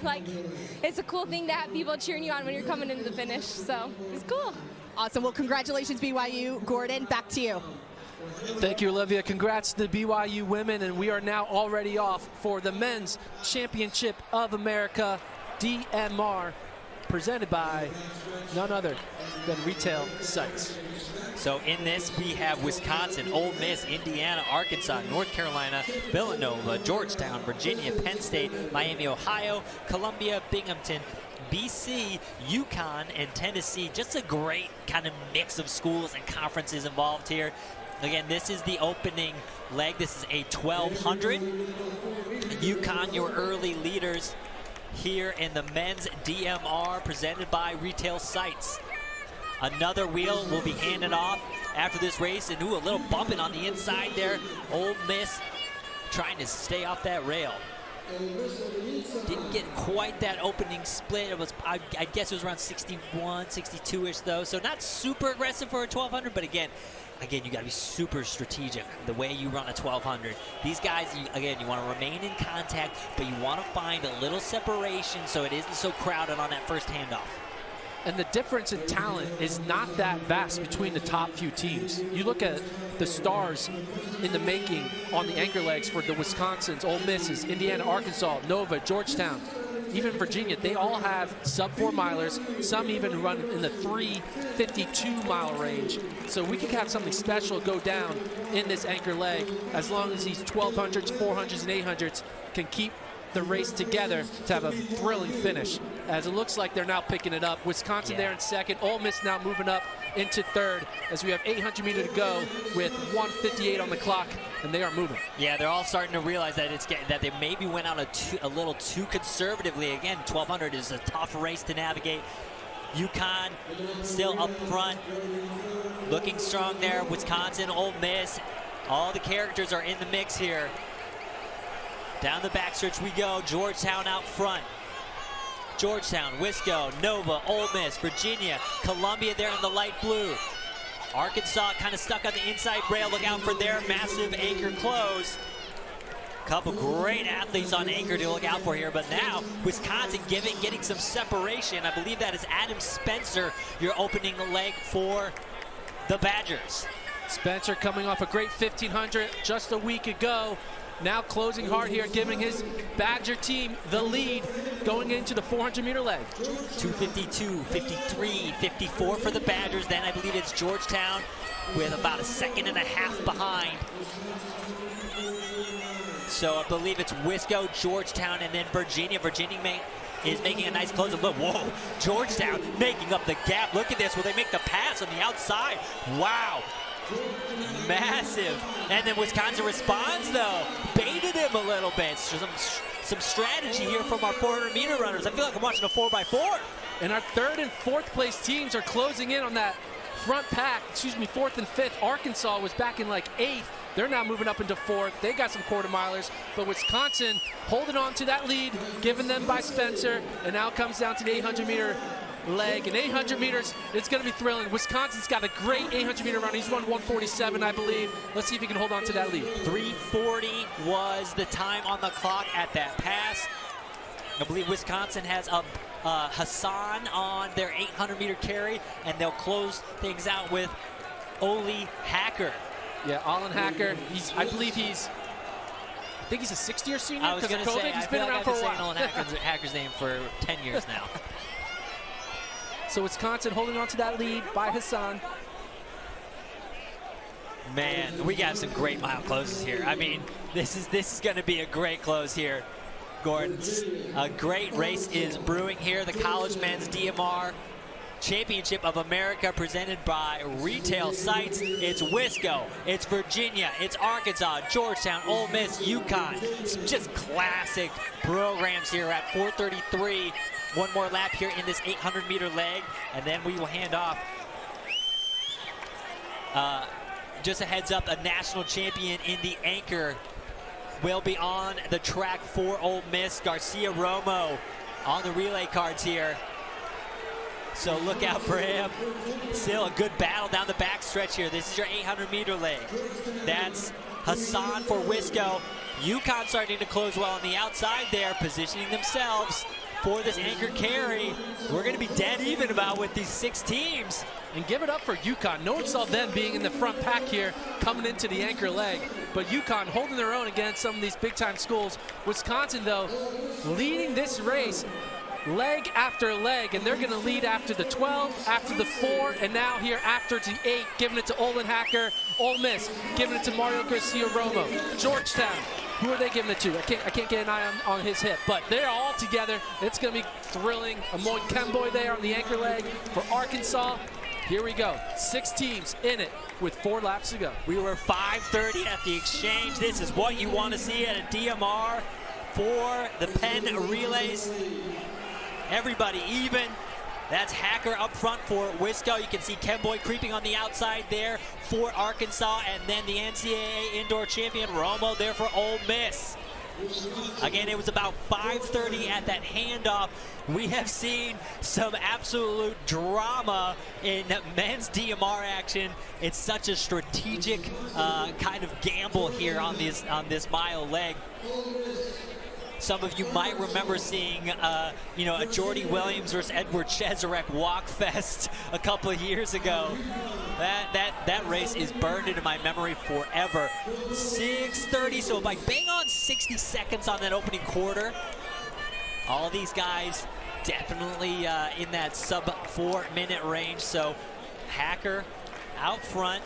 Like, it's a cool thing to have people cheering you on when you're coming into the finish. So it's cool. Awesome. Well, congratulations, BYU. Gordon, back to you. Thank you, Olivia. Congrats to the BYU women, and we are now already off for the Men's Championship of America, DMR, presented by none other than Retail Sites. So in this, we have Wisconsin, Ole Miss, Indiana, Arkansas, North Carolina, Villanova, Georgetown, Virginia, Penn State, Miami, Ohio, Columbia, Binghamton, BC, UConn, and Tennessee. Just a great kind of mix of schools and conferences involved here. Again, this is the opening leg. This is a 1200. UConn, your early leaders here in the men's DMR, presented by Retail Sites. Another wheel will be handed off after this race, and a little bumping on the inside there. Ole Miss trying to stay off that rail. Didn't get quite that opening split. It was, I guess it was around 61, 62-ish though, so not super aggressive for a 1200, but again, you got to be super strategic the way you run a 1200. These guys, you want to remain in contact, but you want to find a little separation so it isn't so crowded on that first handoff. And the difference in talent is not that vast between the top few teams. You look at the stars in the making on the anchor legs for the Wisconsins, Ole Misses, Indiana, Arkansas, Nova, Georgetown, even Virginia. They all have sub-4 milers. Some even run in the 352-mile range. So we could have something special go down in this anchor leg as long as these 1200s, 400s, and 800s can keep the race together to have a thrilling finish, as it looks like they're now picking it up. Wisconsin there in second, Ole Miss now moving up into third as we have 800 meters to go with 1:58 on the clock, and they are moving. Yeah, they're all starting to realize that that they maybe went out a little too conservatively. Again, 1200 is a tough race to navigate. UConn still up front, looking strong there. Wisconsin, Ole Miss, all the characters are in the mix here. Down the backstretch we go. Georgetown out front. Georgetown, Wisco, Nova, Ole Miss, Virginia, Columbia there in the light blue. Arkansas kind of stuck on the inside rail. Look out for their massive anchor close. Couple great athletes on anchor to look out for here, but now Wisconsin getting some separation. I believe that is Adam Spencer, your opening leg for the Badgers. Spencer coming off a great 1500 just a week ago. Now closing hard here, giving his Badger team the lead going into the 400-meter leg. 252, 53, 54 for the Badgers. Then I believe it's Georgetown with about a second and a half behind. So I believe it's Wisco, Georgetown, and then Virginia. Virginia is making a nice close. Look, whoa, Georgetown making up the gap. Look at this, will they make the pass on the outside? Wow. Massive. And then Wisconsin responds though, baited him a little bit. Some strategy here from our 400-meter runners. I feel like I'm watching a 4x4. And our third and fourth place teams are closing in on that front pack. Fourth and fifth. Arkansas was back in like eighth. They're now moving up into fourth. They got some quarter milers, but Wisconsin holding on to that lead, given them by Spencer. And now it comes down to the 800-meter leg. And 800 meters, it's going to be thrilling. Wisconsin's got a great 800-meter run. He's run 1:47, I believe. Let's see if he can hold on to that lead. 3:40 was the time on the clock at that pass. I believe Wisconsin has a Hassan on their 800-meter carry, and they'll close things out with Oli Hacker. Yeah, Olin Hacker. I think he's a 6th-year senior. I was going to say, he's been around for a while. Olin Hacker's name for 10 years now. So Wisconsin holding on to that lead by Hassan. Man, we got some great mile closes here. I mean, this is going to be a great close here, Gordon. A great race is brewing here. The College Men's DMR Championship of America presented by Retail Sites. It's Wisco, it's Virginia, it's Arkansas, Georgetown, Ole Miss, UConn. Some just classic programs here at 4:33. One more lap here in this 800-meter leg, and then we will hand off. Just a heads up, a national champion in the anchor will be on the track for Ole Miss. Garcia Romo on the relay cards here. So look out for him. Still a good battle down the backstretch here. This is your 800-meter leg. That's Hassan for Wisco. UConn starting to close well on the outside there, positioning themselves for this anchor carry. We're going to be dead even about with these 6 teams. And give it up for UConn. No one saw them being in the front pack here coming into the anchor leg. But UConn holding their own against some of these big-time schools. Wisconsin, though, leading this race leg after leg, and they're going to lead after the 12, after the 4, and now here after the 8, giving it to Olin Hacker. Ole Miss giving it to Mario Garcia-Romo. Georgetown, who are they giving it to? I can't get an eye on his hip, but they're all together. It's going to be thrilling. Amoy Kemboy there on the anchor leg for Arkansas. Here we go. 6 teams in it with 4 laps to go. We were 5:30 at the exchange. This is what you want to see at a DMR for the Penn Relays. Everybody even. That's Hacker up front for Wisco. You can see Kemboy creeping on the outside there for Arkansas, and then the NCAA indoor champion Romo there for Ole Miss. Again, it was about 5:30 at that handoff. We have seen some absolute drama in men's DMR action. It's such a strategic kind of gamble here on this mile leg. Some of you might remember seeing, a Jordy Williams versus Edward Cheserek walk fest a couple of years ago. That race is burned into my memory forever. 6:30, so by bang on 60 seconds on that opening quarter. All these guys definitely in that sub 4-minute range. So Hacker out front,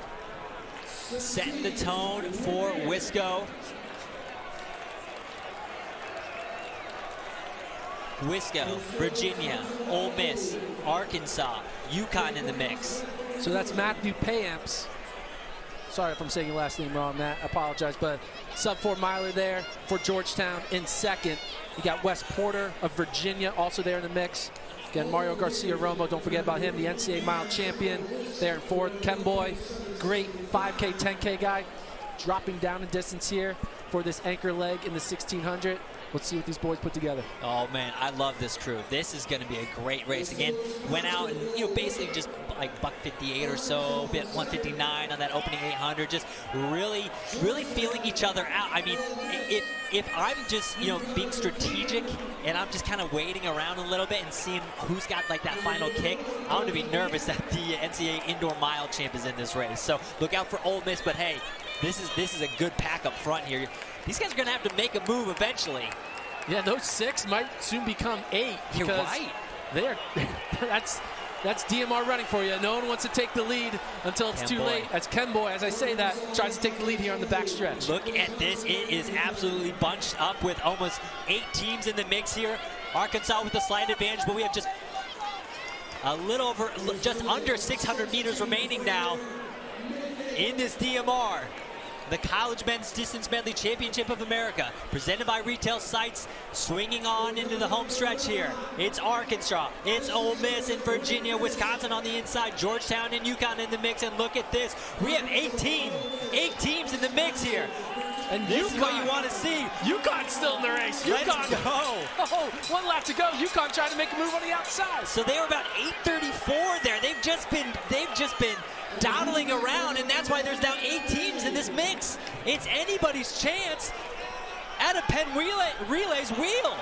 setting the tone for Wisco. Wisco, Virginia, Ole Miss, Arkansas, UConn in the mix. So that's Matthew Payamps. Sorry if I'm saying your last name wrong, Matt. I apologize, but sub 4 miler there for Georgetown in second. You got Wes Porter of Virginia also there in the mix. Again, Mario Garcia-Romo, don't forget about him, the NCAA mile champion there in fourth. Kemboy, great 5K, 10K guy, dropping down in distance here for this anchor leg in the 1600. Let's see what these boys put together. Oh man, I love this crew. This is going to be a great race. Again, went out and basically just like $158 or so, bit 159 on that opening 800. Just really feeling each other out. I mean, if I'm just being strategic and I'm just kind of waiting around a little bit and seeing who's got like that final kick, I'm going to be nervous that the NCAA indoor mile champ is in this race. So look out for Ole Miss. But hey, this is a good pack up front here. These guys are going to have to make a move eventually. Yeah, those 6 might soon become 8. You're right. That's DMR running for you. No one wants to take the lead until it's too late. As Kemboy, as I say that, tries to take the lead here on the back stretch. Look at this. It is absolutely bunched up with almost 8 teams in the mix here. Arkansas with a slight advantage, but we have just just under 600 meters remaining now in this DMR. The College Men's Distance Medley Championship of America, presented by Retail Sites, swinging on into the home stretch here. It's Arkansas, it's Ole Miss and Virginia, Wisconsin on the inside, Georgetown and UConn in the mix, and look at this. We have 8 teams in the mix here. And this is what you want to see. UConn's still in the race. Let's UConn. go. Oh, 1 lap to go. UConn trying to make a move on the outside. So they were about 8:34 there. They've just been dawdling around, and that's why there's now 8 teams in this mix. It's anybody's chance at a Penn Relays wheel.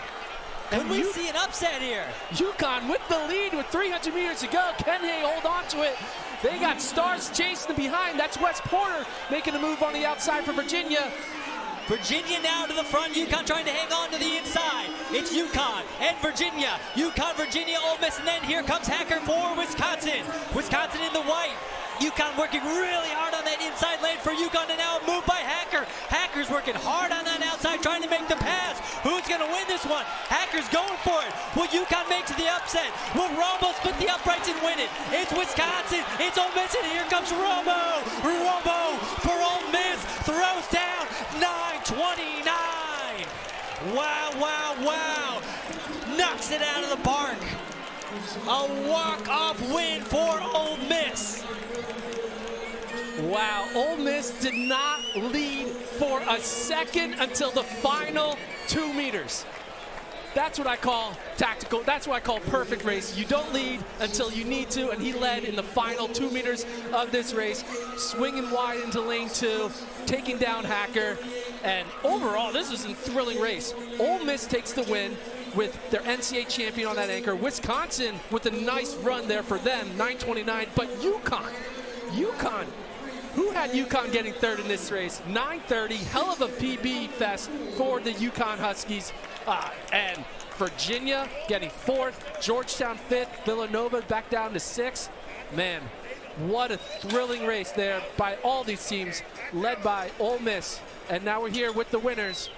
Can we see an upset here? UConn with the lead with 300 meters to go. Can they hold on to it? They got stars chasing them behind. That's Wes Porter making a move on the outside for Virginia. Virginia now to the front. UConn trying to hang on to the inside. It's UConn and Virginia. UConn, Virginia, Ole Miss, and then here comes Hacker for Wisconsin. Wisconsin in the white. UConn working really hard on that inside lane for UConn, and now a move by Hacker. Hacker's working hard on that outside, trying to make the pass. Who's going to win this one? Hacker's going for it. Will UConn make to the upset? Will Romo split the uprights and win it? It's Wisconsin. It's Ole Miss, and here comes Romo. Romo for Ole Miss. Throws down 9:29. Wow, wow, wow. Knocks it out of the park. A walk-off win for Ole Miss. Wow, Ole Miss did not lead for a second until the final 2 meters. That's what I call tactical. That's what I call perfect race. You don't lead until you need to, and he led in the final 2 meters of this race, swinging wide into lane 2, taking down Hacker. And overall, this was a thrilling race. Ole Miss takes the win. with their NCAA champion on that anchor. Wisconsin with a nice run there for them, 9:29. But UConn, who had UConn getting third in this race? 9:30, hell of a PB fest for the UConn Huskies. And Virginia getting fourth, Georgetown fifth, Villanova back down to sixth. Man, what a thrilling race there by all these teams, led by Ole Miss. And now we're here with the winners.